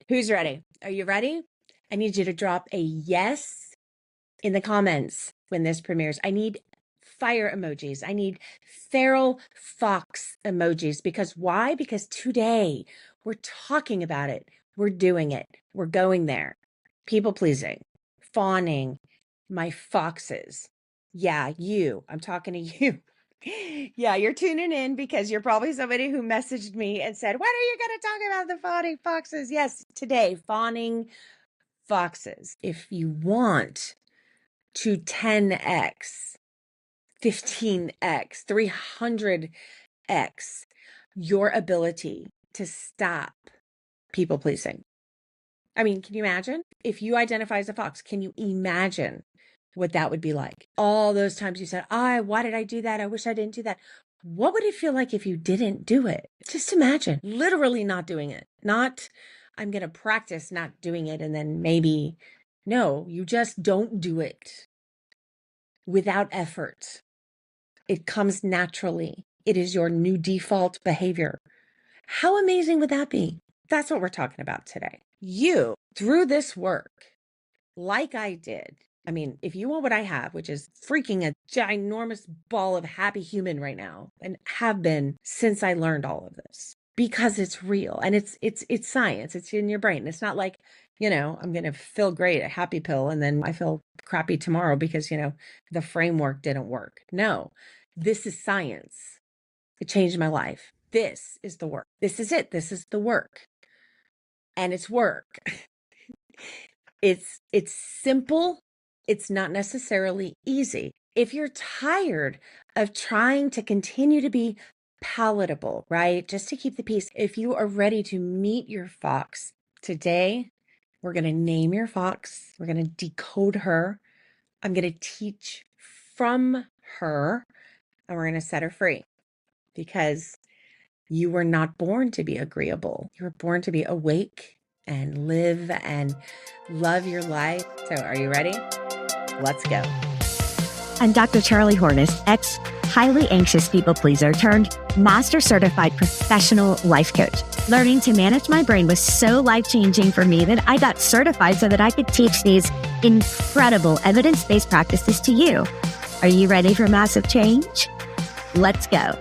Who's ready? Are you ready? I need you to drop a yes in the comments when this premieres. I need fire emojis. I need feral fox emojis. Because why? Because today we're talking about it. We're doing it. We're going there. People pleasing, fawning, my foxes. Yeah, you. I'm talking to you. Yeah, you're tuning in because you're probably somebody who messaged me and said, when are you going to talk about the fawning foxes? Yes, today, fawning foxes. If you want to 10x, 15x, 300x your ability to stop people pleasing. I mean, can you imagine? If you identify as a fox, can you imagine what that would be like? All those times you said, why did I do that? I wish I didn't do that. What would it feel like if you didn't do it? Just imagine literally not doing it. Not, I'm going to practice not doing it and then maybe, no, you just don't do it without effort. It comes naturally. It is your new default behavior. How amazing would that be? That's what we're talking about today. You, through this work, like I did, I mean, if you want what I have, which is freaking a ginormous ball of happy human right now, and have been since I learned all of this, because it's real and it's science. It's in your brain. It's not like, I'm going to feel great, a happy pill, and then I feel crappy tomorrow because, the framework didn't work. No, this is science. It changed my life. This is the work. This is it. This is the work. And it's work. It's simple. It's not necessarily easy. If you're tired of trying to continue to be palatable, right? Just to keep the peace. If you are ready to meet your fox today, we're going to name your fox. We're going to decode her. I'm going to teach from her, and we're going to set her free, because you were not born to be agreeable. You were born to be awake and live and love your life. So are you ready? Let's go. I'm Dr. Charlie Hornis, ex-highly anxious people pleaser turned master certified professional life coach. Learning to manage my brain was so life-changing for me that I got certified so that I could teach these incredible evidence-based practices to you. Are you ready for massive change? Let's go.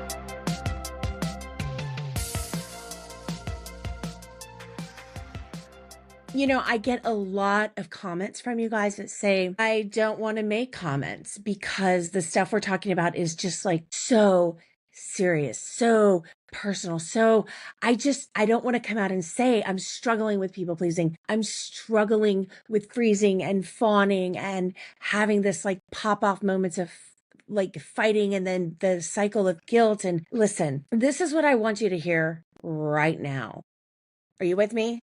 I get a lot of comments from you guys that say, I don't want to make comments because the stuff we're talking about is just like so serious, so personal. So I don't want to come out and say I'm struggling with people pleasing. I'm struggling with freezing and fawning and having this like pop off moments of like fighting and then the cycle of guilt. And listen, this is what I want you to hear right now. Are you with me?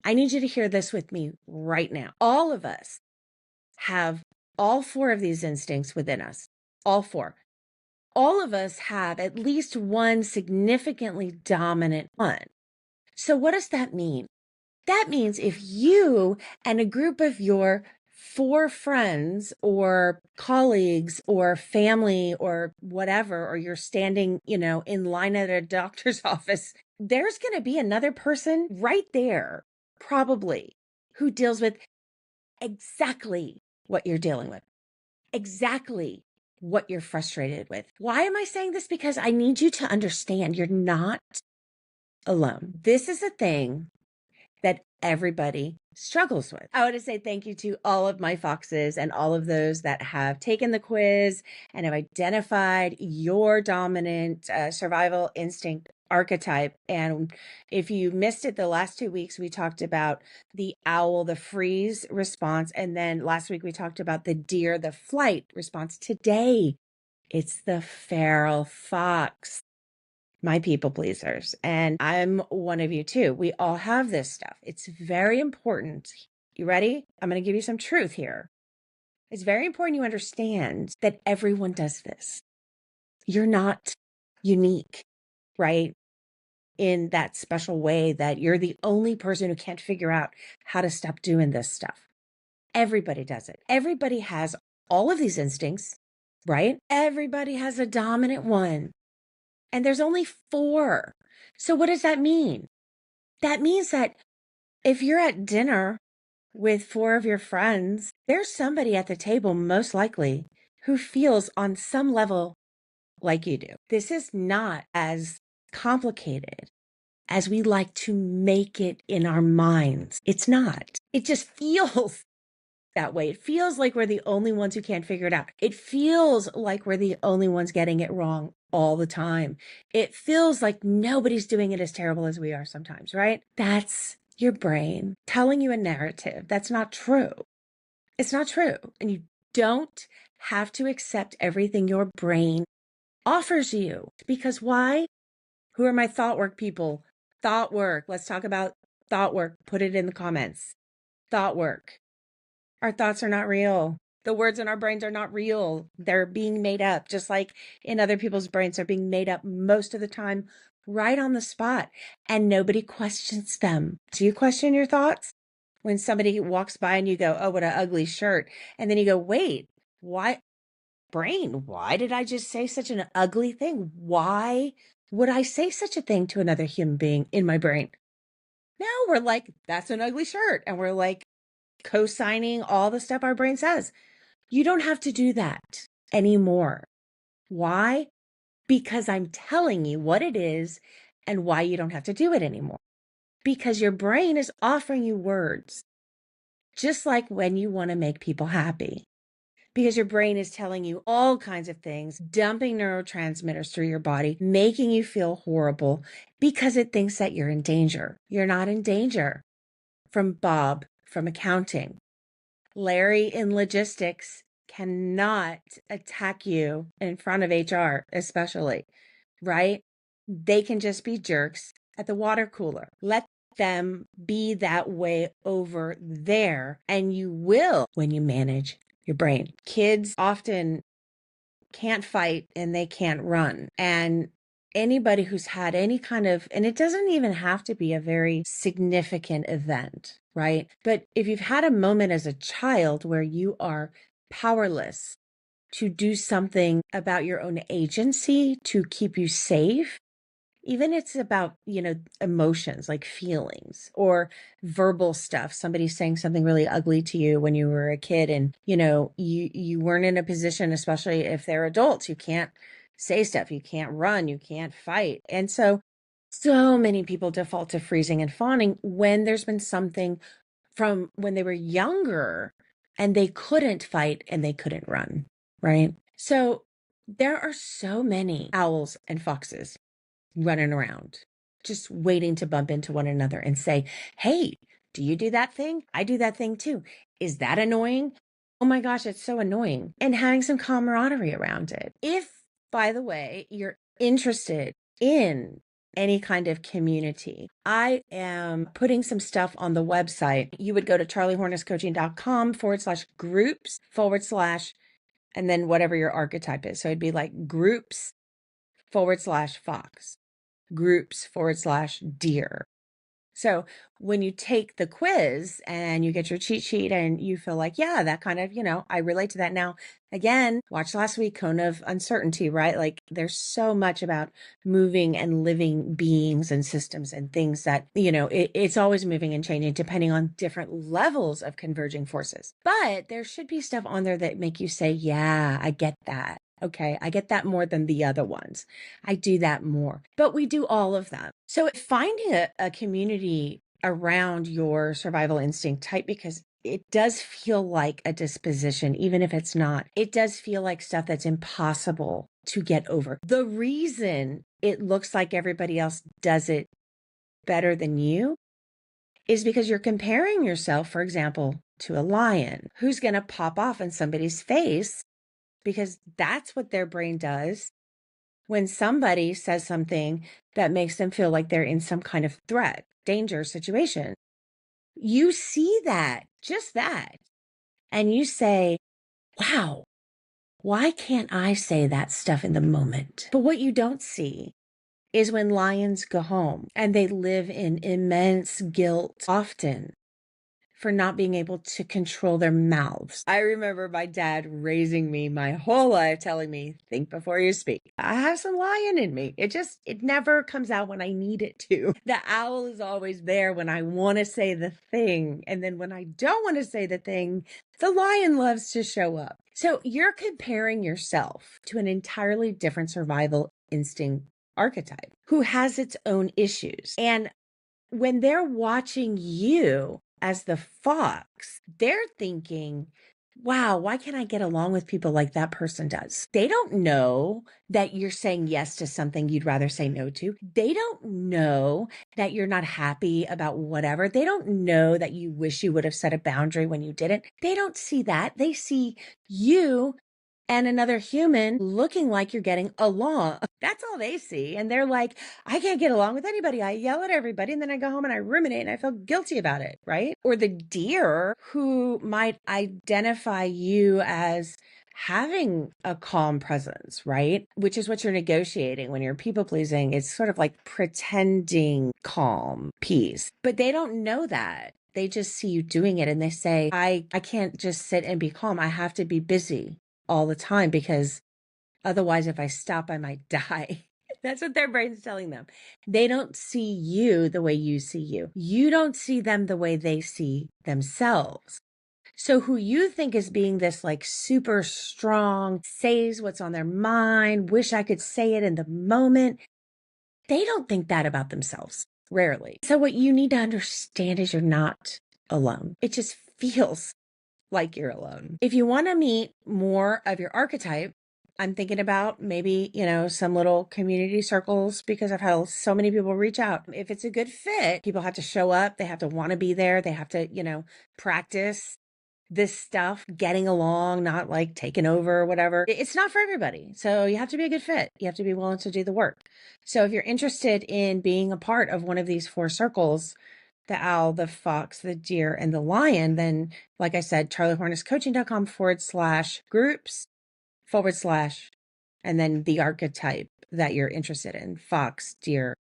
I need you to hear this with me right now. All of us have all four of these instincts within us. All four. All of us have at least one significantly dominant one. So what does that mean? That means if you and a group of your 4 friends or colleagues or family or whatever, or you're standing, in line at a doctor's office, there's going to be another person right there, probably, who deals with exactly what you're dealing with, exactly what you're frustrated with. Why am I saying this? Because I need you to understand you're not alone. This is a thing that everybody struggles with. I want to say thank you to all of my foxes and all of those that have taken the quiz and have identified your dominant survival instinct archetype. And if you missed it, the last 2 weeks, we talked about the owl, the freeze response. And then last week, we talked about the deer, the flight response. Today, it's the feral fox. My people pleasers. And I'm one of you too. We all have this stuff. It's very important. You ready? I'm going to give you some truth here. It's very important you understand that everyone does this. You're not unique, right? In that special way that you're the only person who can't figure out how to stop doing this stuff. Everybody does it. Everybody has all of these instincts, right? Everybody has a dominant one. And there's only 4. So what does that mean? That means that If you're at dinner with 4 of your friends, there's somebody at the table, most likely, who feels on some level like you do. This is not as complicated as we like to make it in our minds. It's not. It just feels that way. It feels like we're the only ones who can't figure it out. It feels like we're the only ones getting it wrong all the time. It feels like nobody's doing it as terrible as we are sometimes, right? That's your brain telling you a narrative that's not true. It's not true. And you don't have to accept everything your brain offers you. Because why? Who are my thought work people? Thought work. Let's talk about thought work. Put it in the comments. Thought work. Our thoughts are not real. The words in our brains are not real. They're being made up, just like in other people's brains. They're being made up most of the time, right on the spot, and nobody questions them. Do you question your thoughts? When somebody walks by and you go, oh, what an ugly shirt. And then you go, wait, why? Brain, why did I just say such an ugly thing? Why would I say such a thing to another human being in my brain? Now we're like, that's an ugly shirt. And we're like co-signing all the stuff our brain says. You don't have to do that anymore. Why? Because I'm telling you what it is and why you don't have to do it anymore. Because your brain is offering you words, just like when you want to make people happy. Because your brain is telling you all kinds of things, dumping neurotransmitters through your body, making you feel horrible because it thinks that you're in danger. You're not in danger. From Bob from accounting. Larry in logistics cannot attack you in front of HR, especially, right? They can just be jerks at the water cooler. Let them be that way over there, and you will when you manage your brain. Kids often can't fight and they can't run. And anybody who's had any kind of, and it doesn't even have to be a very significant event, right? But if you've had a moment as a child where you are powerless to do something about your own agency to keep you safe, even it's about, emotions like feelings or verbal stuff. Somebody's saying something really ugly to you when you were a kid and, you weren't in a position, especially if they're adults, you can't say stuff, you can't run, you can't fight. And so many people default to freezing and fawning when there's been something from when they were younger and they couldn't fight and they couldn't run, right? So there are so many owls and foxes running around, just waiting to bump into one another and say, hey, do you do that thing? I do that thing too. Is that annoying? Oh my gosh, it's so annoying. And having some camaraderie around it. If, by the way, you're interested in any kind of community, I am putting some stuff on the website. You would go to charliehornesscoaching.com/groups/ and then whatever your archetype is. So it'd be like groups/Fox. groups/deer. So when you take the quiz and you get your cheat sheet and you feel like, yeah, that kind of, I relate to that now. Again, watch last week, Cone of Uncertainty, right? Like there's so much about moving and living beings and systems and things that, it's always moving and changing depending on different levels of converging forces. But there should be stuff on there that make you say, yeah, I get that. Okay, I get that more than the other ones. I do that more, but we do all of them. So finding a community around your survival instinct type, because it does feel like a disposition, even if it's not. It does feel like stuff that's impossible to get over. The reason it looks like everybody else does it better than you is because you're comparing yourself, for example, to a lion who's going to pop off in somebody's face, because that's what their brain does when somebody says something that makes them feel like they're in some kind of threat, danger situation. You see that, just that, and you say, wow, why can't I say that stuff in the moment? But what you don't see is when lions go home and they live in immense guilt, often for not being able to control their mouths. I remember my dad raising me my whole life, telling me, think before you speak. I have some lion in me. It never comes out when I need it to. The owl is always there when I want to say the thing. And then when I don't want to say the thing, the lion loves to show up. So you're comparing yourself to an entirely different survival instinct archetype who has its own issues. And when they're watching you as the fox, they're thinking, wow, why can't I get along with people like that person does? They don't know that you're saying yes to something you'd rather say no to. They don't know that you're not happy about whatever. They don't know that you wish you would have set a boundary when you didn't. They don't see that. They see you and another human looking like you're getting along. That's all they see. And they're like, I can't get along with anybody. I yell at everybody and then I go home and I ruminate and I feel guilty about it, right? Or the deer who might identify you as having a calm presence, right? Which is what you're negotiating when you're people pleasing. It's sort of like pretending calm, peace, but they don't know that. They just see you doing it and they say, I can't just sit and be calm. I have to be busy all the time because otherwise if I stop, I might die. That's what their brain's telling them. They don't see you the way you see you. You don't see them the way they see themselves. So who you think is being this like super strong, says what's on their mind, wish I could say it in the moment, they don't think that about themselves, rarely. So what you need to understand is you're not alone. It just feels like you're alone. If you want to meet more of your archetype, I'm thinking about maybe, some little community circles because I've had so many people reach out. If it's a good fit, people have to show up. They have to want to be there. They have to, practice this stuff, getting along, not like taking over or whatever. It's not for everybody. So you have to be a good fit. You have to be willing to do the work. So if you're interested in being a part of one of these 4 circles, the owl, the fox, the deer, and the lion, then like I said, charliehornisscoaching.com/groups/ and then the archetype that you're interested in, fox, deer,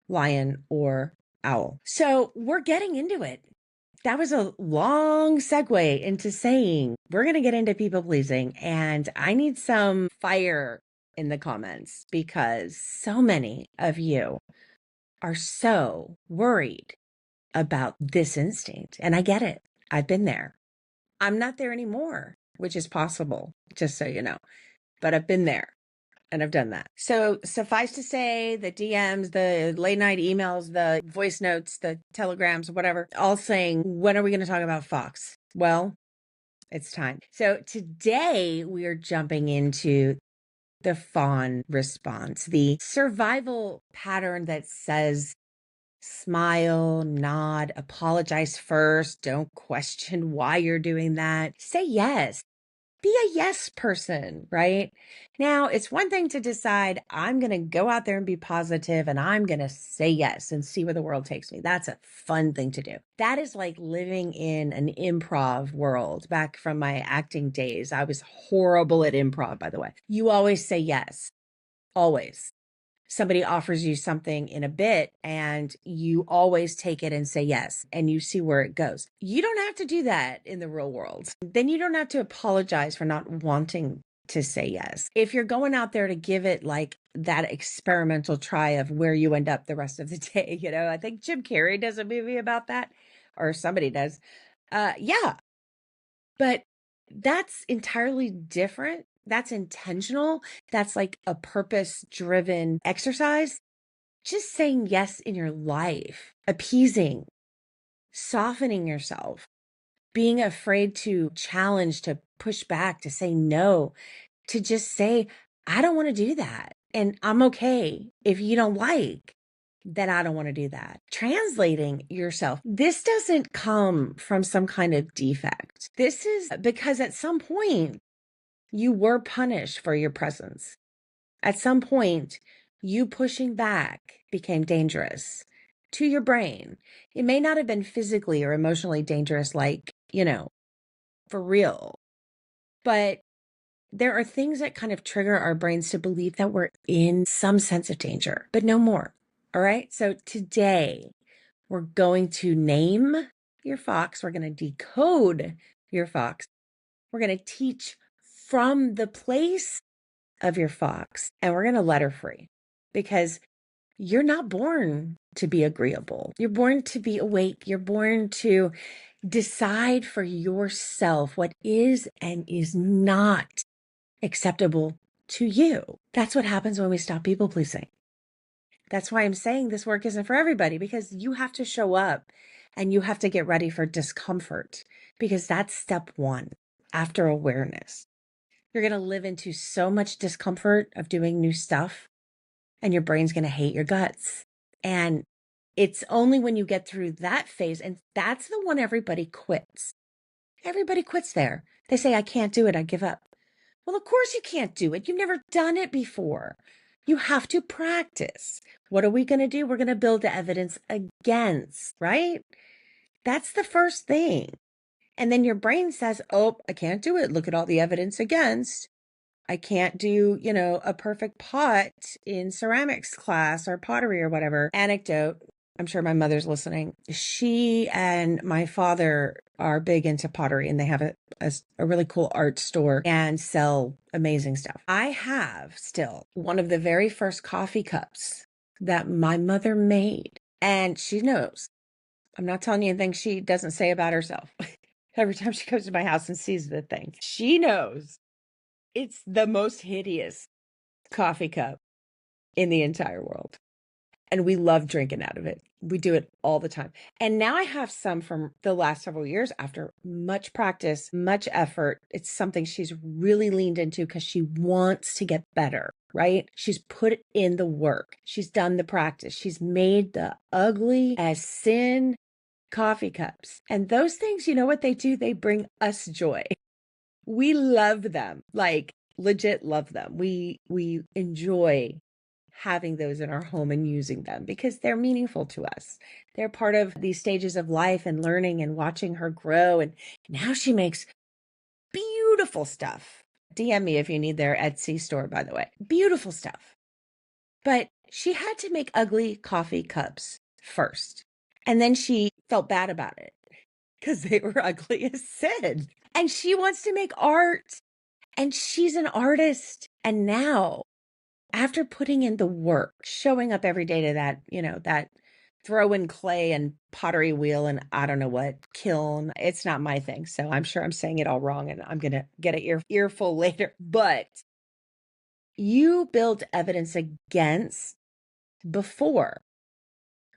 lion, or owl. So we're getting into it. That was a long segue into saying we're going to get into people pleasing, and I need some fire in the comments because so many of you are so worried about this instinct. And I get it. I've been there. I'm not there anymore, which is possible, just so you know. But I've been there and I've done that. So suffice to say, the DMs, the late night emails, the voice notes, the telegrams, whatever, all saying, when are we going to talk about Fox? Well, it's time. So today we are jumping into the fawn response, the survival pattern that says, smile, nod, apologize first. Don't question why you're doing that. Say yes. Be a yes person, right? Now, it's one thing to decide, I'm going to go out there and be positive and I'm going to say yes and see where the world takes me. That's a fun thing to do. That is like living in an improv world. Back from my acting days, I was horrible at improv, by the way. You always say yes. Always. Somebody offers you something in a bit and you always take it and say yes, and you see where it goes. You don't have to do that in the real world. Then you don't have to apologize for not wanting to say yes. If you're going out there to give it like that experimental try of where you end up the rest of the day, I think Jim Carrey does a movie about that, or somebody does. Yeah, but that's entirely different. That's intentional. That's like a purpose-driven exercise. Just saying yes in your life, appeasing, softening yourself, being afraid to challenge, to push back, to say no, to just say, I don't want to do that. And I'm okay if you don't like that. I don't want to do that. Translating yourself. This doesn't come from some kind of defect. This is because at some point you were punished for your presence. At some point, you pushing back became dangerous to your brain. It may not have been physically or emotionally dangerous, like, for real, but there are things that kind of trigger our brains to believe that we're in some sense of danger, but no more. All right. So today we're going to name your fox. We're going to decode your fox. We're going to teach from the place of your fox, and we're going to let her free, because you're not born to be agreeable. You're born to be awake. You're born to decide for yourself what is and is not acceptable to you. That's what happens when we stop people pleasing. That's why I'm saying this work isn't for everybody, because you have to show up and you have to get ready for discomfort, because that's step one after awareness. You're going to live into so much discomfort of doing new stuff, and your brain's going to hate your guts. And it's only when you get through that phase, and that's the one everybody quits. Everybody quits there. They say, I can't do it. I give up. Well, of course you can't do it. You've never done it before. You have to practice. What are we going to do? We're going to build the evidence against, right? That's the first thing. And then your brain says, oh, I can't do it. Look at all the evidence against. I can't do, a perfect pot in ceramics class or pottery or whatever. Anecdote. I'm sure my mother's listening. She and my father are big into pottery, and they have a really cool art store and sell amazing stuff. I have still one of the very first coffee cups that my mother made, and she knows. I'm not telling you anything she doesn't say about herself. Every time she comes to my house and sees the thing, she knows it's the most hideous coffee cup in the entire world. And we love drinking out of it. We do it all the time. And now I have some from the last several years after much practice, much effort. It's something she's really leaned into because she wants to get better, right? She's put in the work. She's done the practice. She's made the ugly as sin coffee cups. And those things, you know what they do? They bring us joy. We love them, like legit love them. We enjoy having those in our home and using them because they're meaningful to us. They're part of these stages of life and learning and watching her grow. And now she makes beautiful stuff. DM me if you need their Etsy store, by the way. Beautiful stuff. But she had to make ugly coffee cups first. And then she felt bad about it because they were ugly as sin. And she wants to make art. And she's an artist. And now, after putting in the work, showing up every day to that throw in clay and pottery wheel and I don't know what, kiln, it's not my thing. So I'm sure I'm saying it all wrong and I'm going to get an earful later. But you build evidence against before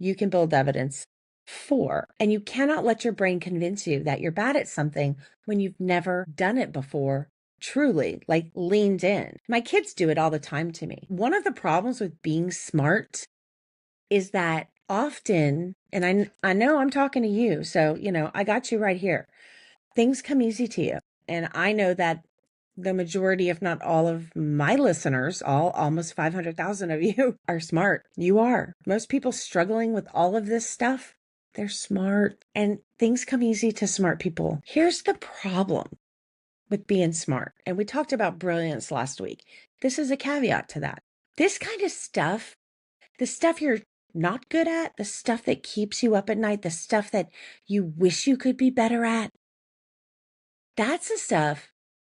you can build evidence for. And you cannot let your brain convince you that you're bad at something when you've never done it before. Truly, like leaned in. My kids do it all the time to me. One of the problems with being smart is that often, and I know I'm talking to you, so, I got you right here. Things come easy to you. And I know that the majority, if not all of my listeners, almost 500,000 of you are smart. You are. Most people struggling with all of this stuff, they're smart, and things come easy to smart people. Here's the problem with being smart. And we talked about brilliance last week. This is a caveat to that. This kind of stuff, the stuff you're not good at, the stuff that keeps you up at night, the stuff that you wish you could be better at, that's the stuff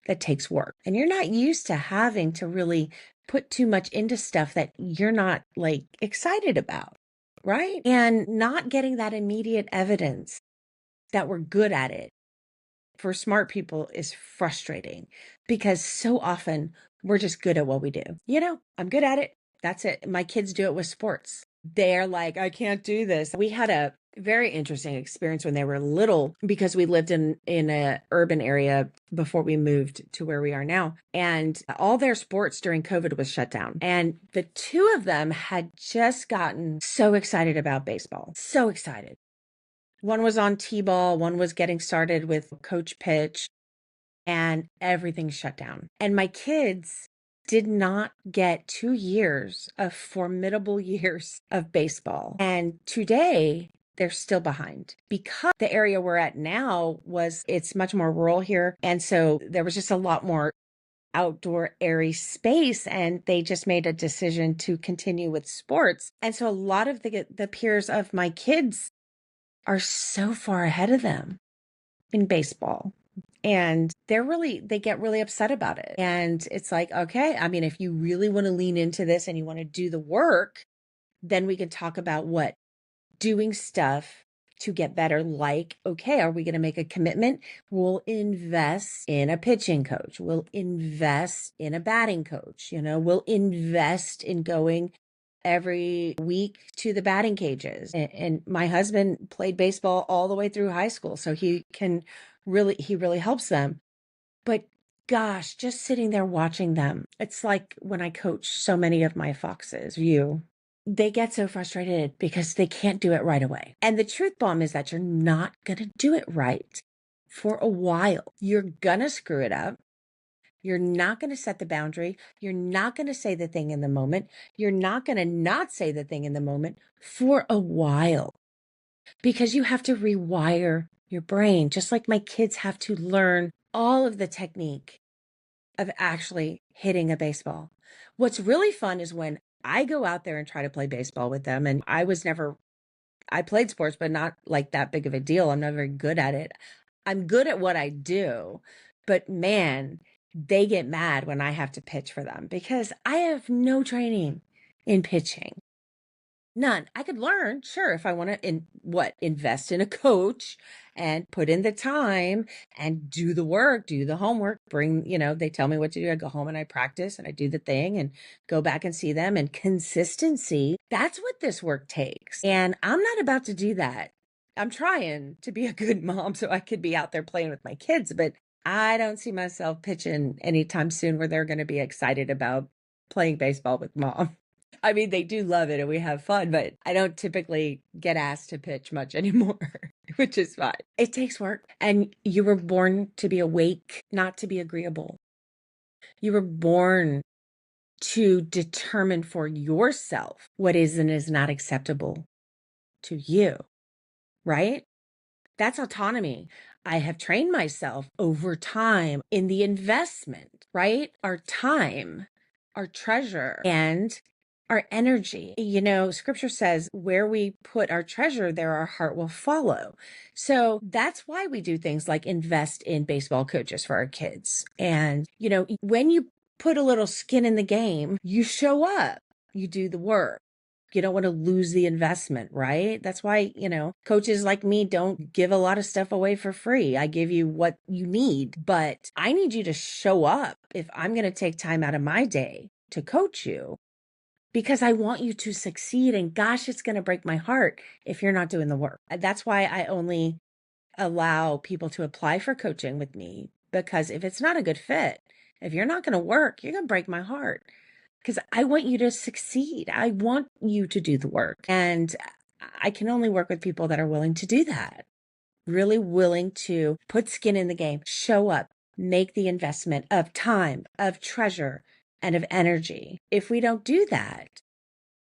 that takes work. And you're not used to having to really put too much into stuff that you're not like excited about, right? And not getting that immediate evidence that we're good at it for smart people is frustrating because so often we're just good at what we do. I'm good at it. That's it. My kids do it with sports. They're like, I can't do this. We had a very interesting experience when they were little because we lived in an urban area before we moved to where we are now. And all their sports during COVID was shut down. And the two of them had just gotten so excited about baseball. So excited. One was on T-ball, one was getting started with coach pitch, and everything shut down. And my kids did not get 2 years of formidable years of baseball. And today, they're still behind because the area we're at now it's much more rural here. And so there was just a lot more outdoor airy space, and they just made a decision to continue with sports. And so a lot of the peers of my kids are so far ahead of them in baseball. And they get really upset about it. And it's like, okay, I mean, if you really want to lean into this and you want to do the work, then we can talk about what doing stuff to get better. Like, okay, are we going to make a commitment? We'll invest in a pitching coach. We'll invest in a batting coach. We'll invest in going every week to the batting cages. And my husband played baseball all the way through high school. So he really helps them. But gosh, just sitting there watching them, it's like when I coach so many of my foxes, they get so frustrated because they can't do it right away. And the truth bomb is that you're not going to do it right for a while. You're going to screw it up. You're not going to set the boundary. You're not going to say the thing in the moment. You're not going to not say the thing in the moment for a while because you have to rewire your brain, just like my kids have to learn all of the technique of actually hitting a baseball. What's really fun is when I go out there and try to play baseball with them. And I played sports, but not like that big of a deal. I'm not very good at it. I'm good at what I do, but man, they get mad when I have to pitch for them because I have no training in pitching. None. I could learn, sure, if I want to invest in a coach and put in the time and do the work, do the homework, they tell me what to do. I go home and I practice and I do the thing and go back and see them. And consistency, that's what this work takes. And I'm not about to do that. I'm trying to be a good mom so I could be out there playing with my kids, but I don't see myself pitching anytime soon where they're going to be excited about playing baseball with mom. I mean, they do love it and we have fun, but I don't typically get asked to pitch much anymore, which is fine. It takes work. And you were born to be awake, not to be agreeable. You were born to determine for yourself what is and is not acceptable to you, right? That's autonomy. I have trained myself over time in the investment, right? Our time, our treasure, and our energy. Scripture says where we put our treasure, there our heart will follow. So that's why we do things like invest in baseball coaches for our kids. And, when you put a little skin in the game, you show up, you do the work. You don't want to lose the investment, right? That's why, coaches like me don't give a lot of stuff away for free. I give you what you need, but I need you to show up if I'm going to take time out of my day to coach you because I want you to succeed. And gosh, it's going to break my heart if you're not doing the work. That's why I only allow people to apply for coaching with me, because if it's not a good fit, if you're not going to work, you're going to break my heart. Because I want you to succeed. I want you to do the work. And I can only work with people that are willing to do that, really willing to put skin in the game, show up, make the investment of time, of treasure, and of energy. If we don't do that,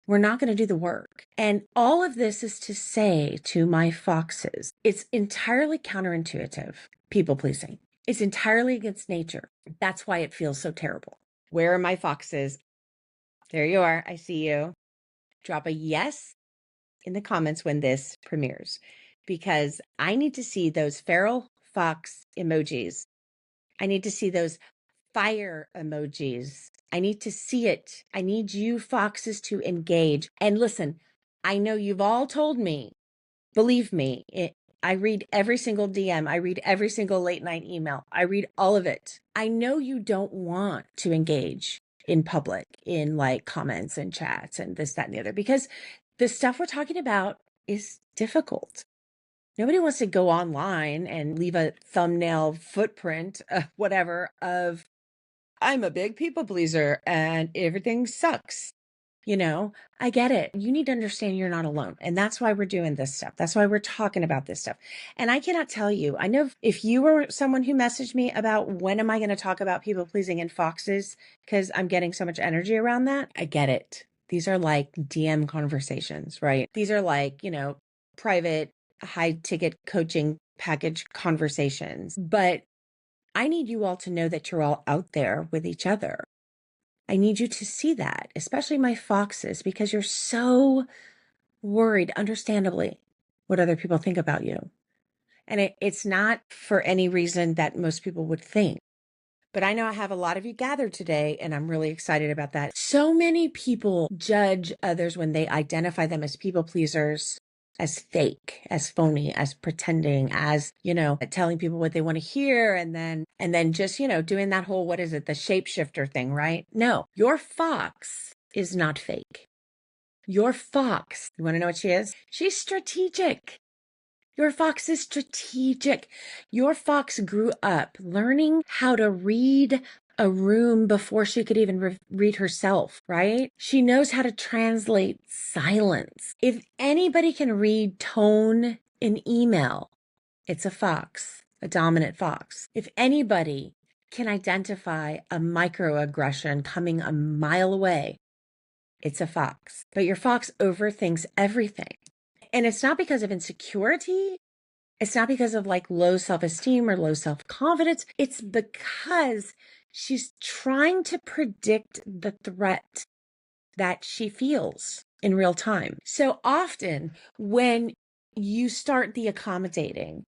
we're not going to do the work. And all of this is to say to my foxes, it's entirely counterintuitive, people pleasing. It's entirely against nature. That's why it feels so terrible. Where are my foxes? There you are. I see you. Drop a yes in the comments when this premieres, because I need to see those feral fox emojis. I need to see those fire emojis. I need to see it. I need you foxes to engage. And listen, I know you've all told me, believe me, I read every single DM. I read every single late night email. I read all of it. I know you don't want to engage in public, in like comments and chats and this, that, and the other, because the stuff we're talking about is difficult. Nobody wants to go online and leave a thumbnail footprint, whatever, of I'm a big people pleaser and everything sucks. I get it. You need to understand you're not alone. And that's why we're doing this stuff. That's why we're talking about this stuff. And I cannot tell you, I know if you were someone who messaged me about when am I going to talk about people pleasing and foxes, because I'm getting so much energy around that, I get it. These are like DM conversations, right? These are like, private high ticket coaching package conversations. But I need you all to know that you're all out there with each other. I need you to see that, especially my foxes, because you're so worried, understandably, what other people think about you. And it's not for any reason that most people would think. But I know I have a lot of you gathered today, and I'm really excited about that. So many people judge others when they identify them as people pleasers, as fake, as phony, as pretending, as, telling people what they want to hear, and then just, doing that whole, what is it, the shapeshifter thing, right? No, your fox is not fake. Your fox, you want to know what she is? She's strategic. Your fox is strategic. Your fox grew up learning how to read a room before she could even read herself, right? She knows how to translate silence. If anybody can read tone in email, it's a fox, a dominant fox. If anybody can identify a microaggression coming a mile away, it's a fox. But your fox overthinks everything. And it's not because of insecurity. It's not because of like low self-esteem or low self-confidence. It's because she's trying to predict the threat that she feels in real time. So often when you start the accommodating,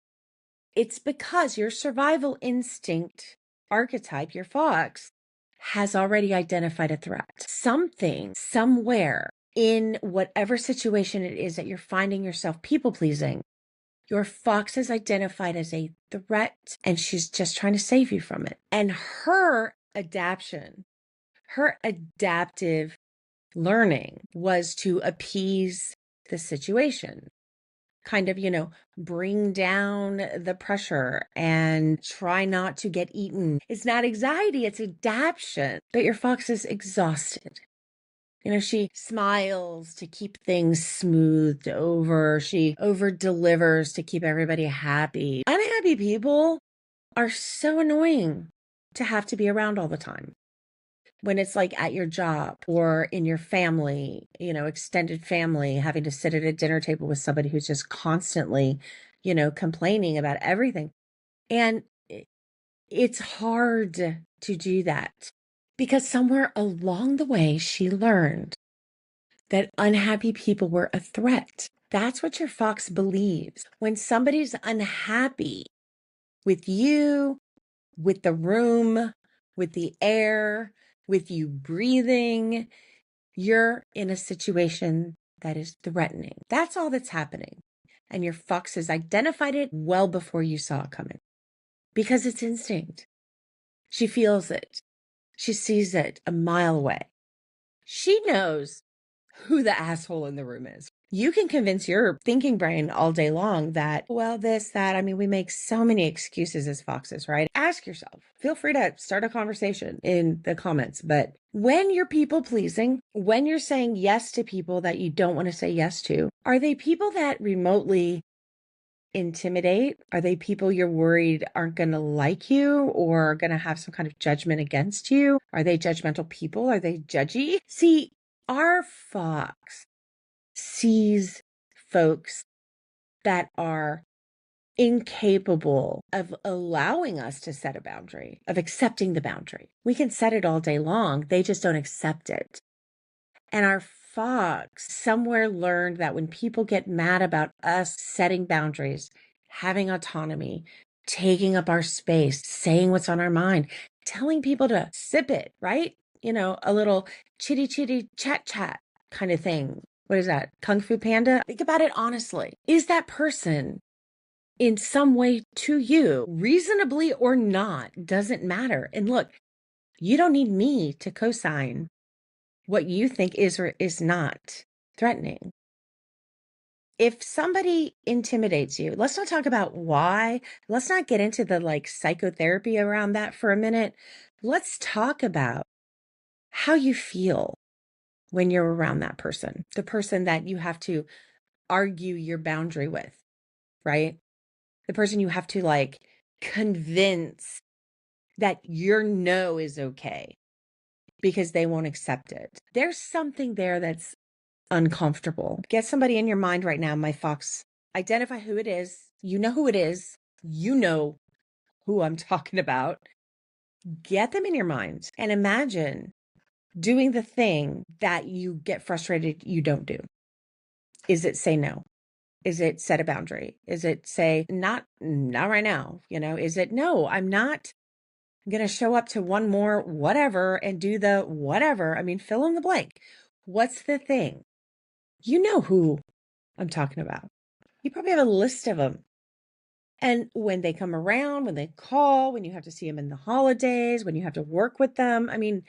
it's because your survival instinct archetype, your fox, has already identified a threat. Something, somewhere, in whatever situation it is that you're finding yourself people-pleasing, your fox is identified as a threat, and she's just trying to save you from it. And her adaptive learning was to appease the situation, kind of, bring down the pressure and try not to get eaten. It's not anxiety, it's adaptation. But your fox is exhausted. She smiles to keep things smoothed over. She over delivers to keep everybody happy. Unhappy people are so annoying to have to be around all the time. When it's like at your job or in your family, extended family, having to sit at a dinner table with somebody who's just constantly, complaining about everything. And it's hard to do that because somewhere along the way, she learned that unhappy people were a threat. That's what your fox believes. When somebody's unhappy with you, with the room, with the air, with you breathing, you're in a situation that is threatening. That's all that's happening. And your fox has identified it well before you saw it coming because it's instinct. She feels it. She sees it a mile away. She knows who the asshole in the room is. You can convince your thinking brain all day long that, well, this, that. I mean, we make so many excuses as foxes, right? Ask yourself, feel free to start a conversation in the comments. But when you're people pleasing, when you're saying yes to people that you don't want to say yes to, are they people that remotely intimidate? Are they people you're worried aren't going to like you or are going to have some kind of judgment against you? Are they judgmental people? Are they judgy? See, our fox sees folks that are incapable of allowing us to set a boundary, of accepting the boundary. We can set it all day long. They just don't accept it. And our fox somewhere learned that when people get mad about us setting boundaries, having autonomy, taking up our space, saying what's on our mind, telling people to sip it, right? A little chitty chitty chat chat kind of thing. What is that? Kung Fu Panda? Think about it honestly. Is that person in some way to you, reasonably or not, doesn't matter. And look, you don't need me to co-sign what you think is or is not threatening. If somebody intimidates you, let's not talk about why. Let's not get into the psychotherapy around that for a minute. Let's talk about how you feel when you're around that person, the person that you have to argue your boundary with, right? The person you have to convince that your no is okay because they won't accept it. There's something there that's uncomfortable. Get somebody in your mind right now, my fox. Identify who it is. You know who it is. You know who I'm talking about. Get them in your mind and imagine doing the thing that you get frustrated you don't do. Is it say no? Is it set a boundary? Is it say, not right now? Is it, no, I'm not going to show up to one more whatever and do the whatever. I mean, fill in the blank. What's the thing? You know who I'm talking about. You probably have a list of them. And when they come around, when they call, when you have to see them in the holidays, when you have to work with them, I mean,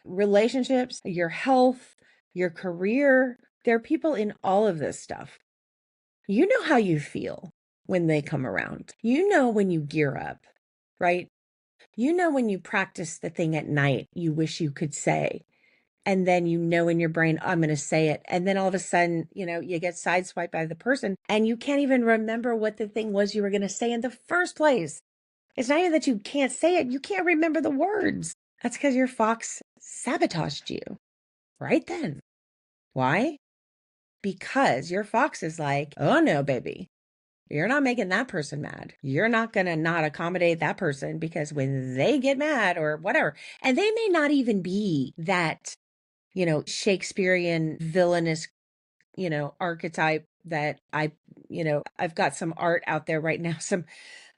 relationships, your health, your career, there are people in all of this stuff. You know how you feel when they come around. You know when you gear up, right? You know when you practice the thing at night you wish you could say. And then in your brain, I'm going to say it. And then all of a sudden, you get sideswiped by the person and you can't even remember what the thing was you were going to say in the first place. It's not even that you can't say it. You can't remember the words. That's because your fox sabotaged you right then. Why? Because your fox is like, oh no, baby. You're not making that person mad. You're not going to not accommodate that person because when they get mad or whatever, and they may not even be that, Shakespearean villainous, archetype that I've got some art out there right now.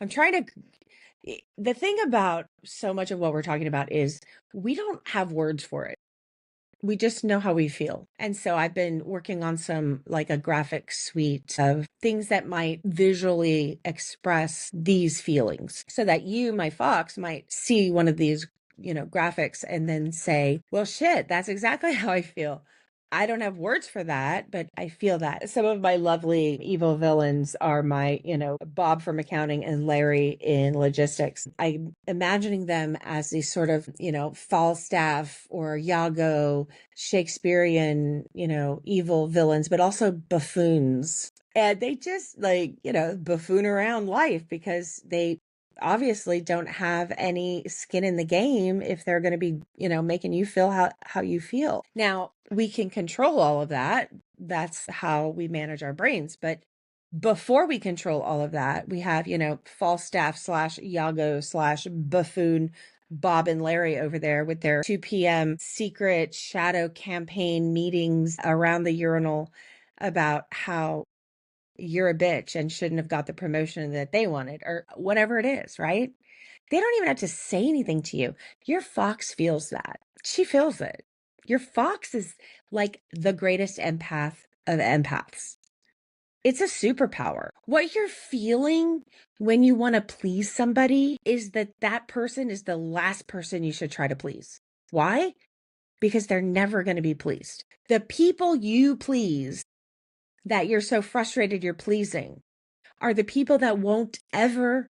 I'm trying to, the thing about so much of what we're talking about is we don't have words for it. We just know how we feel. And so I've been working on like a graphic suite of things that might visually express these feelings so that you, my fox, might see one of these, graphics and then say, well, shit, that's exactly how I feel. I don't have words for that, but I feel that. Some of my lovely evil villains are my, Bob from accounting and Larry in logistics. I'm imagining them as these sort of, Falstaff or Iago, Shakespearean, evil villains, but also buffoons. And they just buffoon around life because they obviously don't have any skin in the game if they're going to be, making you feel how you feel. Now, we can control all of that. That's how we manage our brains. But before we control all of that, we have, Falstaff / Iago / buffoon Bob and Larry over there with their 2 p.m. secret shadow campaign meetings around the urinal about how you're a bitch and shouldn't have got the promotion that they wanted or whatever it is, right? They don't even have to say anything to you. Your fox feels that. She feels it. Your fox is like the greatest empath of empaths. It's a superpower. What you're feeling when you want to please somebody is that person is the last person you should try to please. Why? Because they're never going to be pleased. The people you please that you're so frustrated you're pleasing are the people that won't ever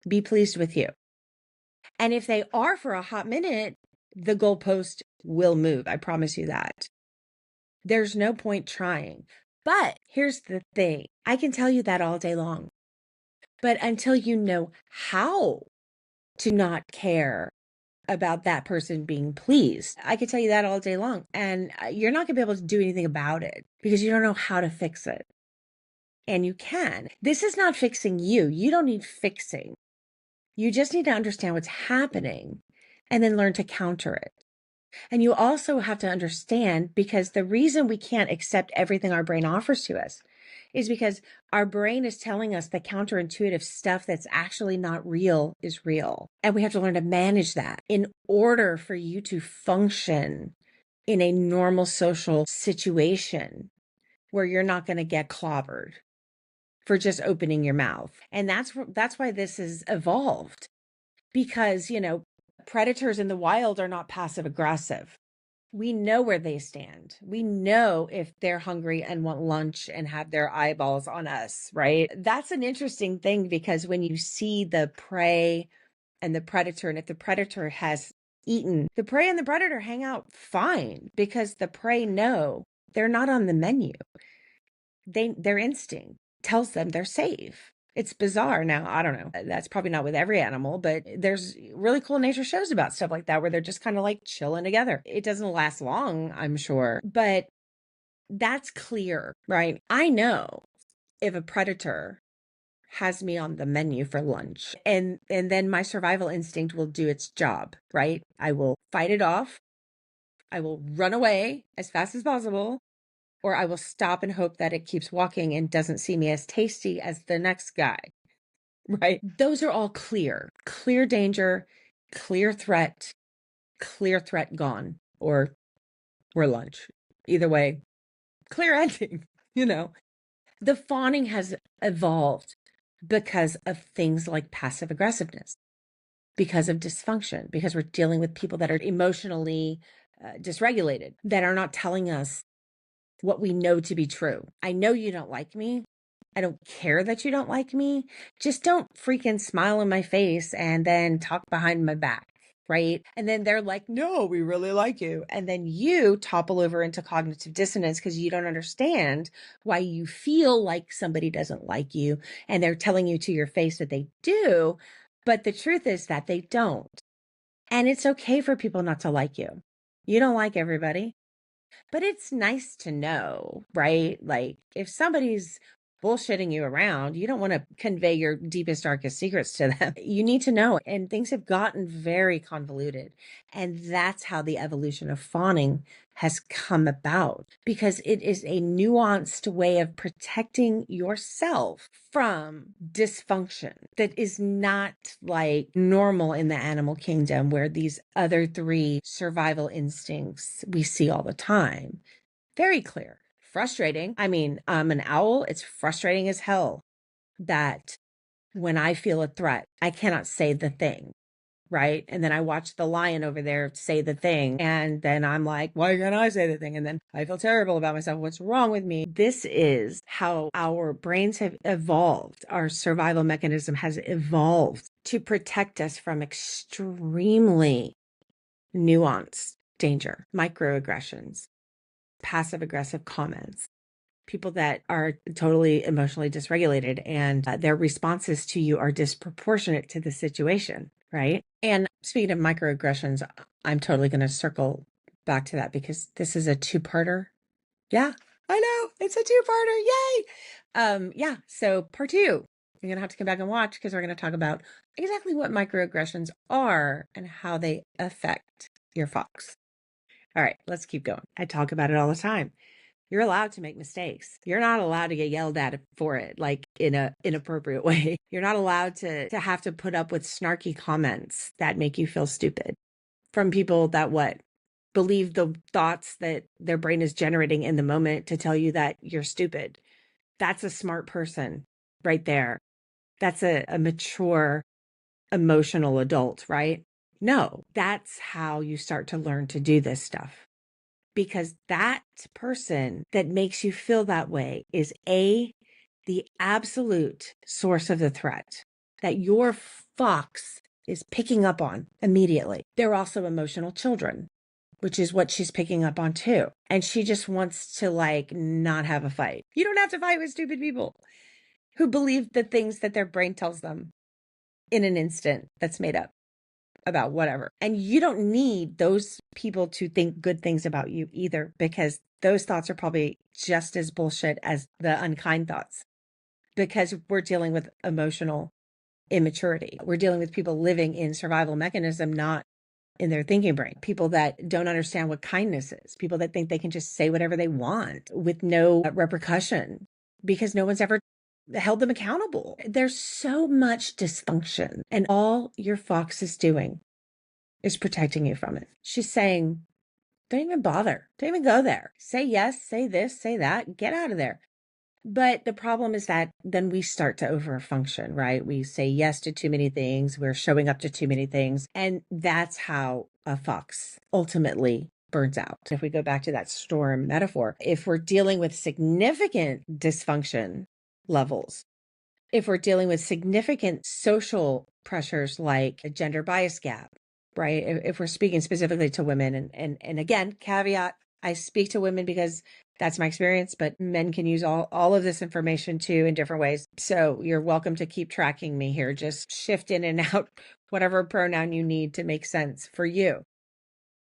be pleased with you. And if they are for a hot minute, the goalpost will move. I promise you that. There's no point trying. But here's the thing. I can tell you that all day long. But until you know how to not care about that person being pleased, I could tell you that all day long. And you're not going to be able to do anything about it because you don't know how to fix it. And you can. This is not fixing you. You don't need fixing. You just need to understand what's happening and then learn to counter it. And you also have to understand, because the reason we can't accept everything our brain offers to us is because our brain is telling us the counterintuitive stuff that's actually not real is real. And we have to learn to manage that in order for you to function in a normal social situation where you're not going to get clobbered for just opening your mouth. And that's why this has evolved, because, predators in the wild are not passive aggressive. We know where they stand. We know if they're hungry and want lunch and have their eyeballs on us, right? That's an interesting thing, because when you see the prey and the predator, and if the predator has eaten, the prey and the predator hang out fine because the prey know they're not on the menu. Their instinct tells them they're safe. It's bizarre. Now, I don't know. That's probably not with every animal, but there's really cool nature shows about stuff like that where they're just kind of like chilling together. It doesn't last long, I'm sure, but that's clear, right? I know if a predator has me on the menu for lunch, and then my survival instinct will do its job, right? I will fight it off. I will run away as fast as possible. or I will stop and hope that it keeps walking and doesn't see me as tasty as the next guy, right? Those are all clear danger, clear threat gone, or we're lunch. Either way, clear ending, you know. The fawning has evolved because of things like passive aggressiveness, because of dysfunction, because we're dealing with people that are emotionally dysregulated, that are not telling us what we know to be true. I know you don't like me. I don't care that you don't like me. Just don't freaking smile in my face and then talk behind my back, right? And then they're like, no, we really like you. And then you topple over into cognitive dissonance because you don't understand why you feel like somebody doesn't like you. And they're telling you to your face that they do. But the truth is that they don't. And it's okay for people not to like you. You don't like everybody. But it's nice to know, right? Like if somebody's bullshitting you around, you don't want to convey your deepest, darkest secrets to them. You need to know. And things have gotten very convoluted. And that's how the evolution of fawning has come about, because it is a nuanced way of protecting yourself from dysfunction that is not like normal in the animal kingdom, where these other three survival instincts we see all the time. Very clear. Frustrating. I mean, I'm an owl. It's frustrating as hell that when I feel a threat, I cannot say the thing, right? And then I watch the lion over there say the thing. And then I'm like, why can't I say the thing? And then I feel terrible about myself. What's wrong with me? This is how our brains have evolved. Our survival mechanism has evolved to protect us from extremely nuanced danger, microaggressions, passive aggressive comments, people that are totally emotionally dysregulated, and their responses to you are disproportionate to the situation, right? And speaking of microaggressions, I'm totally going to circle back to that because this is a two-parter. Yeah, I know. It's a two-parter. Yay. Yeah. So part 2, you're going to have to come back and watch, because we're going to talk about exactly what microaggressions are and how they affect your fox. All right, let's keep going. I talk about it all the time. You're allowed to make mistakes. You're not allowed to get yelled at for it, like in a inappropriate way. You're not allowed to have to put up with snarky comments that make you feel stupid from people that believe the thoughts that their brain is generating in the moment to tell you that you're stupid. That's a smart person right there. That's a mature, emotional adult, right? No, that's how you start to learn to do this stuff. Because that person that makes you feel that way is the absolute source of the threat that your fox is picking up on immediately. They're also emotional children, which is what she's picking up on too. And she just wants to like not have a fight. You don't have to fight with stupid people who believe the things that their brain tells them in an instant that's made up about whatever. And you don't need those people to think good things about you either, because those thoughts are probably just as bullshit as the unkind thoughts, because we're dealing with emotional immaturity. We're dealing with people living in survival mechanism, not in their thinking brain. People that don't understand what kindness is, people that think they can just say whatever they want with no repercussion because no one's ever held them accountable. There's so much dysfunction, and all your fox is doing is protecting you from it. She's saying, don't even bother. Don't even go there. Say yes, say this, say that, get out of there. But the problem is that then we start to overfunction, right? We say yes to too many things. We're showing up to too many things. And that's how a fox ultimately burns out. If we go back to that storm metaphor, if we're dealing with significant dysfunction levels, if we're dealing with significant social pressures like a gender bias gap, right? If we're speaking specifically to women, and again, caveat, I speak to women because that's my experience, but men can use all of this information too in different ways. So you're welcome to keep tracking me here. Just shift in and out whatever pronoun you need to make sense for you.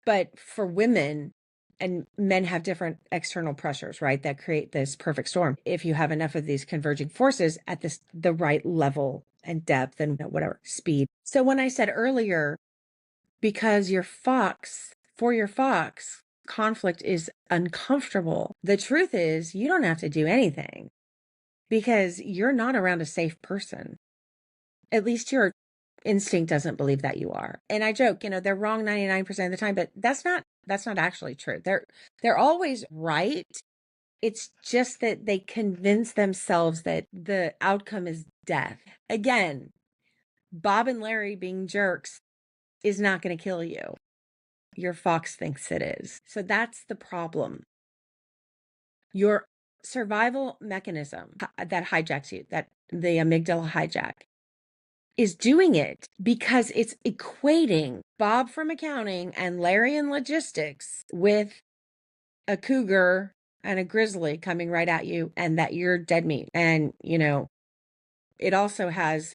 But for women, and men have different external pressures, right? That create this perfect storm. If you have enough of these converging forces at the right level and depth and whatever speed. So when I said earlier, because for your fox, conflict is uncomfortable. The truth is, you don't have to do anything because you're not around a safe person. At least your instinct doesn't believe that you are. And I joke, they're wrong 99% of the time, but that's not actually true. They're always right. It's just that they convince themselves that the outcome is death. Again, Bob and Larry being jerks is not going to kill you. Your fox thinks it is. So that's the problem. Your survival mechanism that hijacks you, that the amygdala hijack, is doing it because it's equating Bob from accounting and Larry in logistics with a cougar and a grizzly coming right at you and that you're dead meat. And, it also has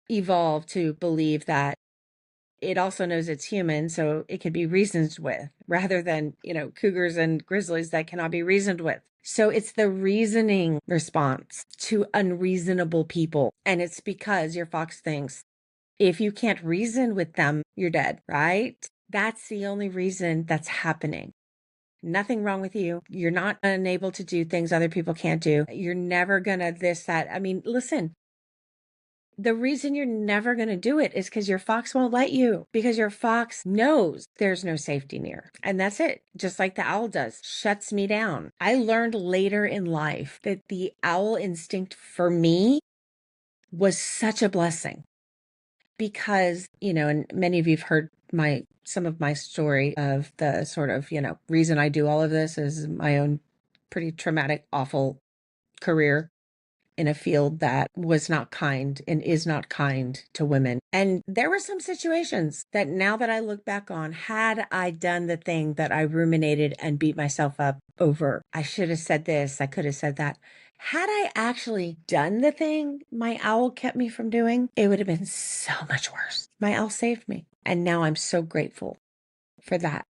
evolved to believe that it also knows it's human, so it can be reasoned with rather than, cougars and grizzlies that cannot be reasoned with. So it's the reasoning response to unreasonable people. And it's because your fox thinks if you can't reason with them, you're dead, right? That's the only reason that's happening. Nothing wrong with you. You're not unable to do things other people can't do. You're never gonna this, that. I mean, listen, the reason you're never going to do it is because your fox won't let you, because your fox knows there's no safety near. And that's it. Just like the owl does, shuts me down. I learned later in life that the owl instinct for me was such a blessing because, and many of you have heard some of my story of the sort of, reason I do all of this is my own pretty traumatic, awful career in a field that was not kind and is not kind to women. And there were some situations that now that I look back on, had I done the thing that I ruminated and beat myself up over, I should have said this, I could have said that. Had I actually done the thing my owl kept me from doing, it would have been so much worse. My owl saved me. And now I'm so grateful for that.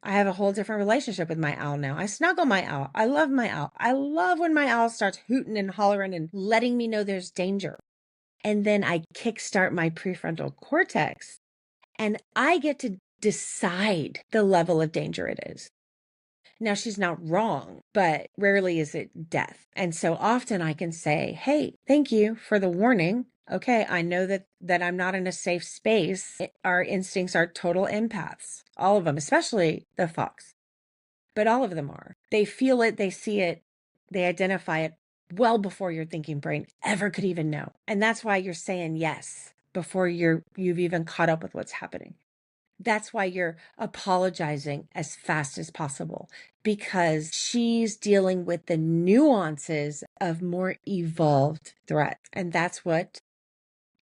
I have a whole different relationship with my owl now. I snuggle my owl. I love my owl. I love when my owl starts hooting and hollering and letting me know there's danger. And then I kickstart my prefrontal cortex and I get to decide the level of danger it is. Now, she's not wrong, but rarely is it death. And so often I can say, hey, thank you for the warning. Okay, I know that I'm not in a safe space. Our instincts are total empaths, all of them, especially the fox. But all of them are. They feel it, they see it, they identify it well before your thinking brain ever could even know. And that's why you're saying yes before you've even caught up with what's happening. That's why you're apologizing as fast as possible, because she's dealing with the nuances of more evolved threats. And that's what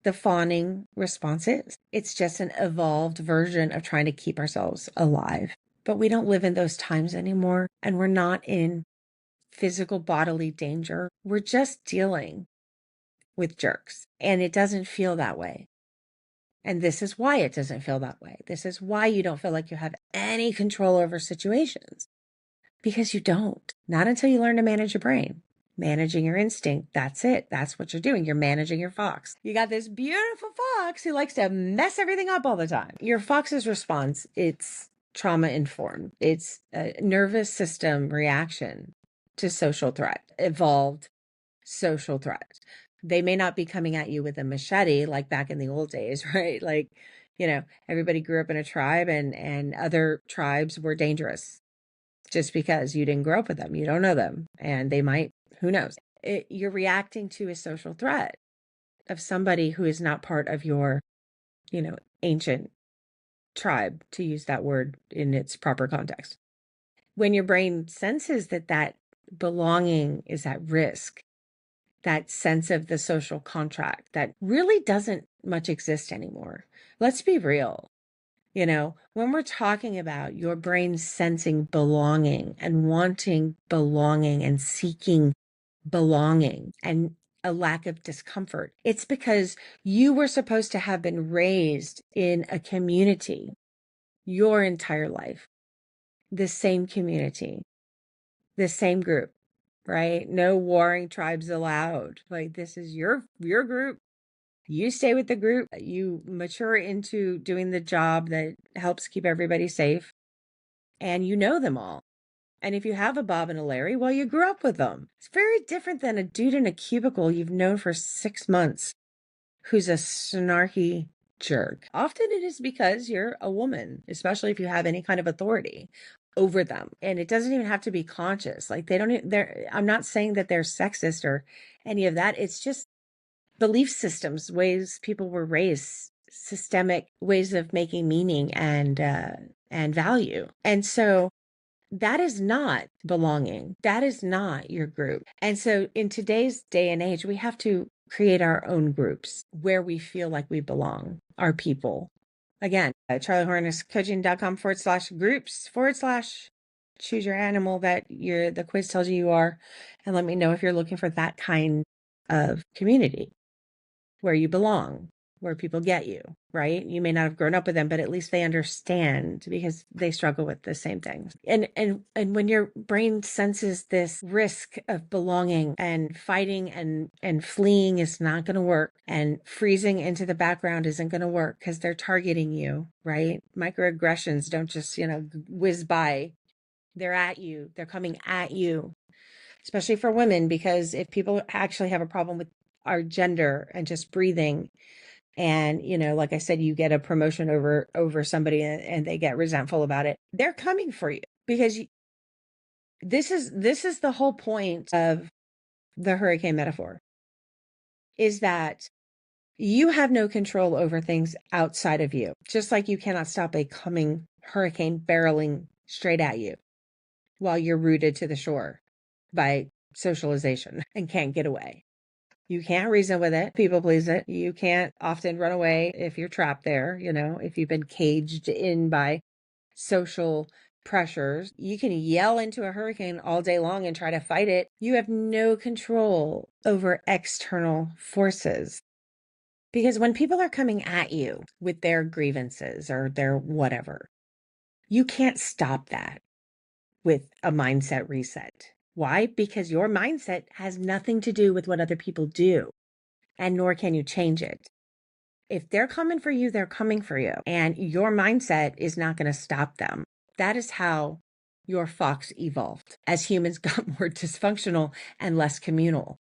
the fawning response is. It's just an evolved version of trying to keep ourselves alive. But we don't live in those times anymore, and we're not in physical bodily danger. We're just dealing with jerks, and it doesn't feel that way. And this is why it doesn't feel that way. This is why you don't feel like you have any control over situations, because you don't. Not until you learn to manage your brain. Managing your instinct. That's it. That's what you're doing. You're managing your fox. You got this beautiful fox who likes to mess everything up all the time. Your fox's response, it's trauma informed. It's a nervous system reaction to social threat, evolved social threat. They may not be coming at you with a machete like back in the old days, right? Like, everybody grew up in a tribe and other tribes were dangerous just because you didn't grow up with them. You don't know them, and they might, who knows? You're reacting to a social threat of somebody who is not part of your, ancient tribe, to use that word in its proper context. When your brain senses that belonging is at risk, that sense of the social contract that really doesn't much exist anymore. Let's be real. When we're talking about your brain sensing belonging and wanting belonging and seeking belonging and a lack of discomfort, it's because you were supposed to have been raised in a community your entire life, the same community, the same group, right? No warring tribes allowed. Like, this is your group. You stay with the group. You mature into doing the job that helps keep everybody safe. and you know them all. And if you have a Bob and a Larry, well, you grew up with them. It's very different than a dude in a cubicle you've known for 6 months who's a snarky jerk. Often it is because you're a woman, especially if you have any kind of authority over them. And it doesn't even have to be conscious. Like I'm not saying that they're sexist or any of that. It's just belief systems, ways people were raised, systemic ways of making meaning and value. And so that is not belonging. That is not your group. And so in today's day and age, we have to create our own groups where we feel like we belong, our people. Again, charliehorniscoaching.com/groups/choose your animal that the quiz tells you are. And let me know if you're looking for that kind of community where you belong, where people get you, right? You may not have grown up with them, but at least they understand because they struggle with the same things. And when your brain senses this risk of belonging and fighting and fleeing is not going to work, and freezing into the background isn't going to work because they're targeting you, right? Microaggressions don't just, whiz by. They're at you. They're coming at you, especially for women, because if people actually have a problem with our gender and just breathing, and like I said, you get a promotion over somebody and they get resentful about it, they're coming for you because this is the whole point of the hurricane metaphor, is that you have no control over things outside of you, just like you cannot stop a coming hurricane barreling straight at you while you're rooted to the shore by socialization and can't get away. You can't reason with it, people please it. You can't often run away if you're trapped there, if you've been caged in by social pressures. You can yell into a hurricane all day long and try to fight it. You have no control over external forces. Because when people are coming at you with their grievances or their whatever, you can't stop that with a mindset reset. Why? Because your mindset has nothing to do with what other people do, and nor can you change it. If they're coming for you, they're coming for you, and your mindset is not going to stop them. That is how your fox evolved as humans got more dysfunctional and less communal,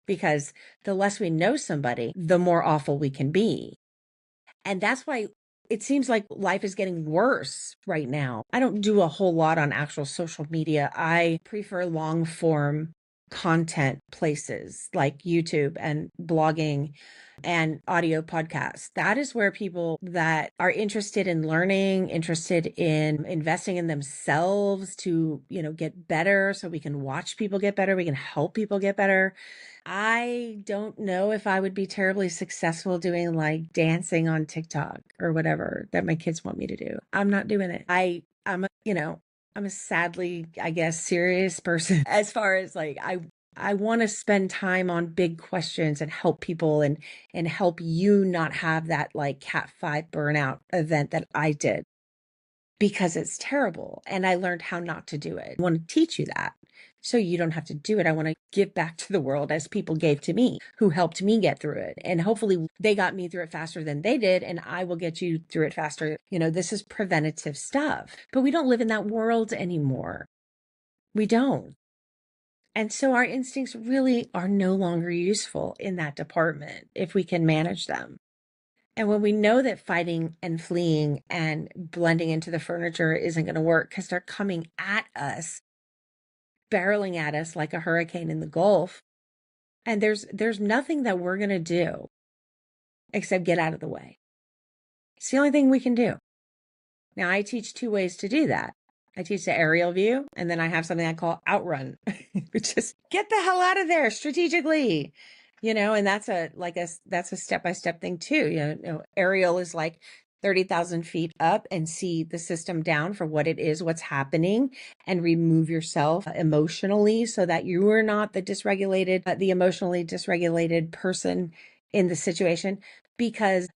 because the less we know somebody, the more awful we can be. And that's why it seems like life is getting worse right now. I don't do a whole lot on actual social media. I prefer long form content places like YouTube and blogging and audio podcasts. That is where people that are interested in learning, interested in investing in themselves to, get better, so we can watch people get better, we can help people get better. I don't know if I would be terribly successful doing like dancing on TikTok or whatever that my kids want me to do. I'm not doing it. I'm a sadly, I guess, serious person as far as like, I want to spend time on big questions and help people and help you not have that like Cat 5 burnout event that I did, because it's terrible. And I learned how not to do it. I want to teach you that so you don't have to do it. I want to give back to the world as people gave to me, who helped me get through it. And hopefully they got me through it faster than they did, and I will get you through it faster. This is preventative stuff, but we don't live in that world anymore. We don't. And so our instincts really are no longer useful in that department if we can manage them. And when we know that fighting and fleeing and blending into the furniture isn't going to work because they're coming at us, barreling at us like a hurricane in the Gulf, and there's nothing that we're going to do except get out of the way. It's the only thing we can do. Now, I teach 2 ways to do that. I teach the aerial view, and then I have something I call outrun, which is get the hell out of there strategically, and that's a step-by-step thing too. Aerial is like 30,000 feet up and see the system down for what it is, what's happening, and remove yourself emotionally so that you are not the emotionally dysregulated person in the situation. Because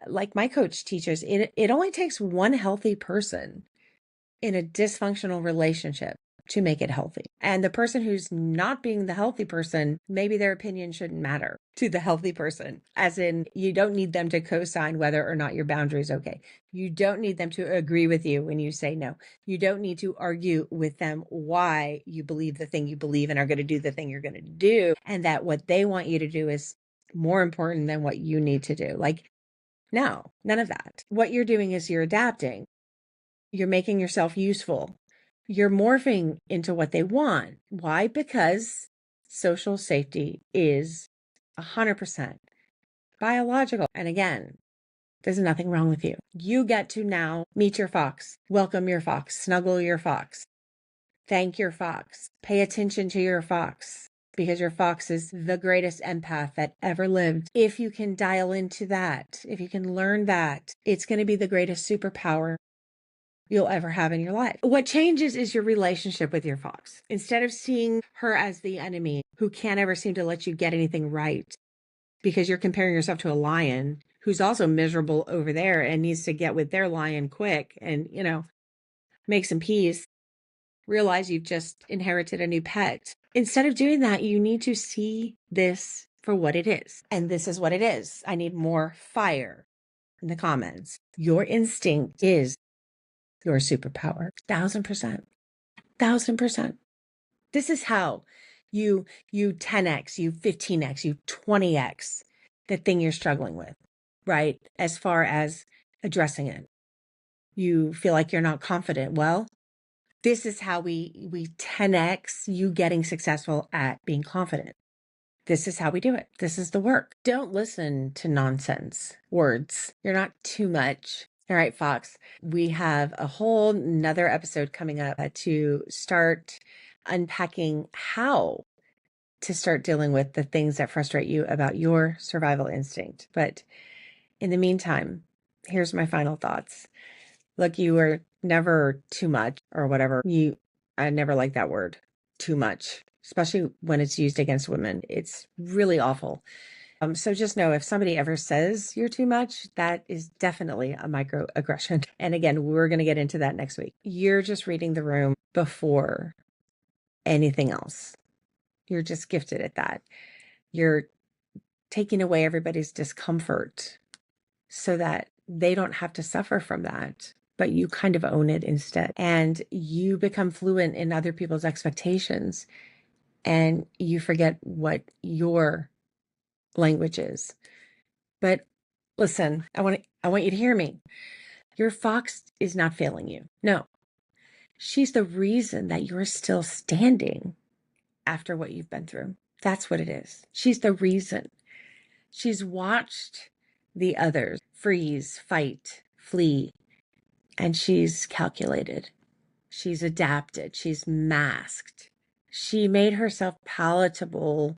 like my coach teaches, it only takes one healthy person in a dysfunctional relationship to make it healthy. And the person who's not being the healthy person, maybe their opinion shouldn't matter. to the healthy person, as in you don't need them to co-sign whether or not your boundary is okay. You don't need them to agree with you when you say no. You don't need to argue with them why you believe the thing you believe and are going to do the thing you're going to do, and that what they want you to do is more important than what you need to do. Like, no, none of that. What you're doing is you're adapting. You're making yourself useful. You're morphing into what they want. Why? Because social safety is 100% biological. And again, there's nothing wrong with you. You get to now meet your fox, welcome your fox, snuggle your fox, thank your fox, pay attention to your fox, because your fox is the greatest empath that ever lived. If you can dial into that, if you can learn that, it's going to be the greatest superpower you'll ever have in your life. What changes is your relationship with your fox. Instead of seeing her as the enemy who can't ever seem to let you get anything right because you're comparing yourself to a lion who's also miserable over there and needs to get with their lion quick and, make some peace, realize you've just inherited a new pet. Instead of doing that, you need to see this for what it is. And this is what it is. I need more fire in the comments. Your instinct is your superpower. 1,000%. 1,000%. This is how you 10x, you 15x, you 20x the thing you're struggling with, right? As far as addressing it. You feel like you're not confident. Well, this is how we 10x you getting successful at being confident. This is how we do it. This is the work. Don't listen to nonsense words. You're not too much. All right, Fox, we have a whole nother episode coming up to start unpacking how to start dealing with the things that frustrate you about your survival instinct. But in the meantime, here's my final thoughts. Look, you were never too much or whatever. I never like that word, too much, especially when it's used against women. It's really awful. So just know if somebody ever says you're too much, that is definitely a microaggression. And again, we're going to get into that next week. You're just reading the room before anything else. You're just gifted at that. You're taking away everybody's discomfort so that they don't have to suffer from that, but you kind of own it instead. And you become fluent in other people's expectations and you forget what your language is. But listen, I want you to hear me. Your fox is not failing you. No, she's the reason that you're still standing after what you've been through. That's what it is. She's the reason. She's watched the others freeze, fight, flee, and she's calculated. She's adapted. She's masked. She made herself palatable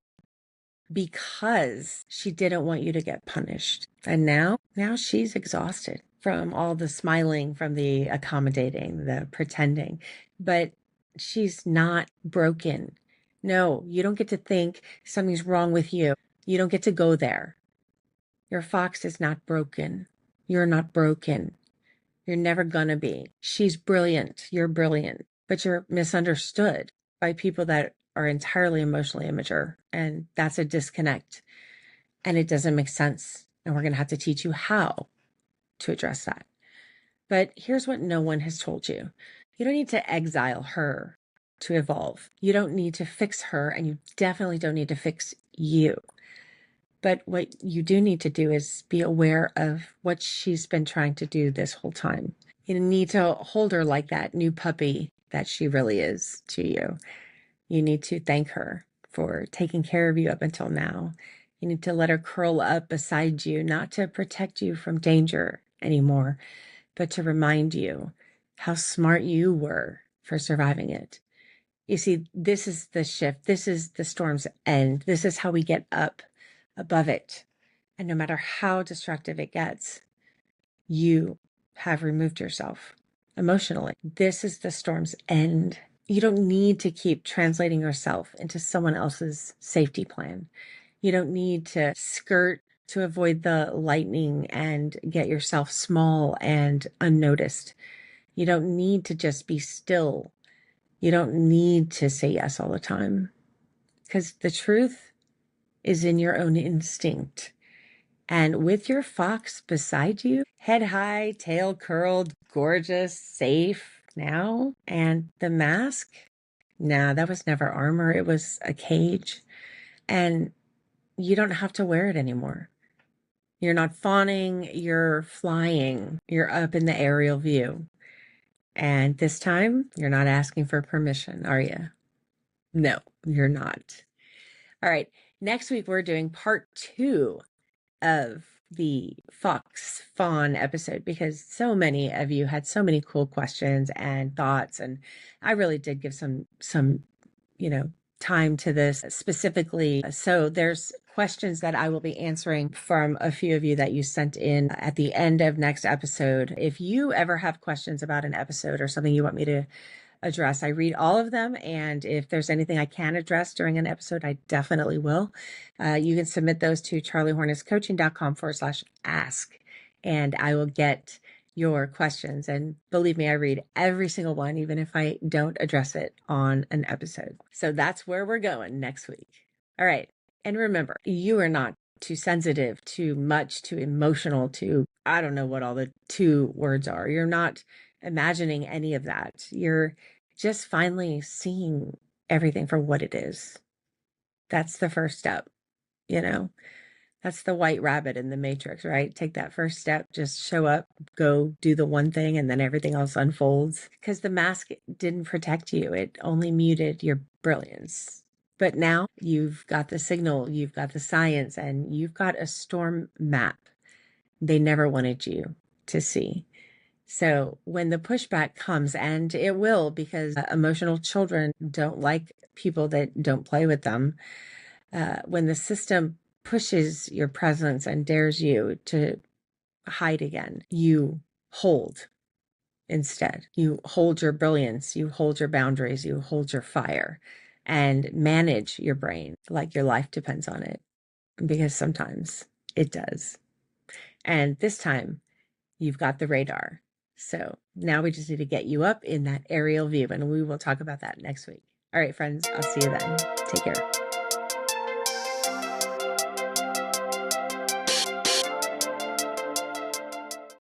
because she didn't want you to get punished. And now she's exhausted from all the smiling, from the accommodating, the pretending, but she's not broken. No, you don't get to think something's wrong with you. You don't get to go there. Your fox is not broken. You're not broken. You're never gonna be. She's brilliant. You're brilliant, but you're misunderstood by people that are entirely emotionally immature. And that's a disconnect. And it doesn't make sense. And we're going to have to teach you how to address that. But here's what no one has told you. You don't need to exile her to evolve. You don't need to fix her, and you definitely don't need to fix you. But what you do need to do is be aware of what she's been trying to do this whole time. You need to hold her like that new puppy that she really is to you. You need to thank her for taking care of you up until now. You need to let her curl up beside you, not to protect you from danger anymore, but to remind you how smart you were for surviving it. You see, this is the shift. This is the storm's end. This is how we get up above it. And no matter how destructive it gets, you have removed yourself emotionally. This is the storm's end. You don't need to keep translating yourself into someone else's safety plan. You don't need to skirt to avoid the lightning and get yourself small and unnoticed. You don't need to just be still. You don't need to say yes all the time. Because the truth is in your own instinct. And with your fox beside you, head high, tail curled, gorgeous, safe now. And the mask, nah, that was never armor. It was a cage. And you don't have to wear it anymore. You're not fawning, you're flying. You're up in the aerial view. And this time, you're not asking for permission, are you? No, you're not. All right. Next week, we're doing part 2 of the Fox Fawn episode because so many of you had so many cool questions and thoughts, and I really did give some time to this specifically. So there's questions that I will be answering from a few of you that you sent in at the end of next episode. If you ever have questions about an episode or something you want me to address, I read all of them. And if there's anything I can address during an episode, I definitely will. You can submit those to charliehornetscoaching.com/ask, and I will get your questions. And believe me, I read every single one, even if I don't address it on an episode. So that's where we're going next week. All right. And remember, you are not too sensitive, too much, too emotional, too, I don't know what all the 2 words are. You're not imagining any of that. You're just finally seeing everything for what it is. That's the first step, That's the white rabbit in the Matrix, right? Take that first step, just show up, go do the one thing, and then everything else unfolds. Because the mask didn't protect you. It only muted your brilliance. But now you've got the signal, you've got the science, and you've got a storm map they never wanted you to see. So when the pushback comes, and it will, because emotional children don't like people that don't play with them, when the system pushes your presence and dares you to hide again, you hold instead. You hold your brilliance, you hold your boundaries, you hold your fire, and manage your brain like your life depends on it, because sometimes it does. And this time, you've got the radar. So now we just need to get you up in that aerial view, and we will talk about that next week. All right, friends, I'll see you then. Take care.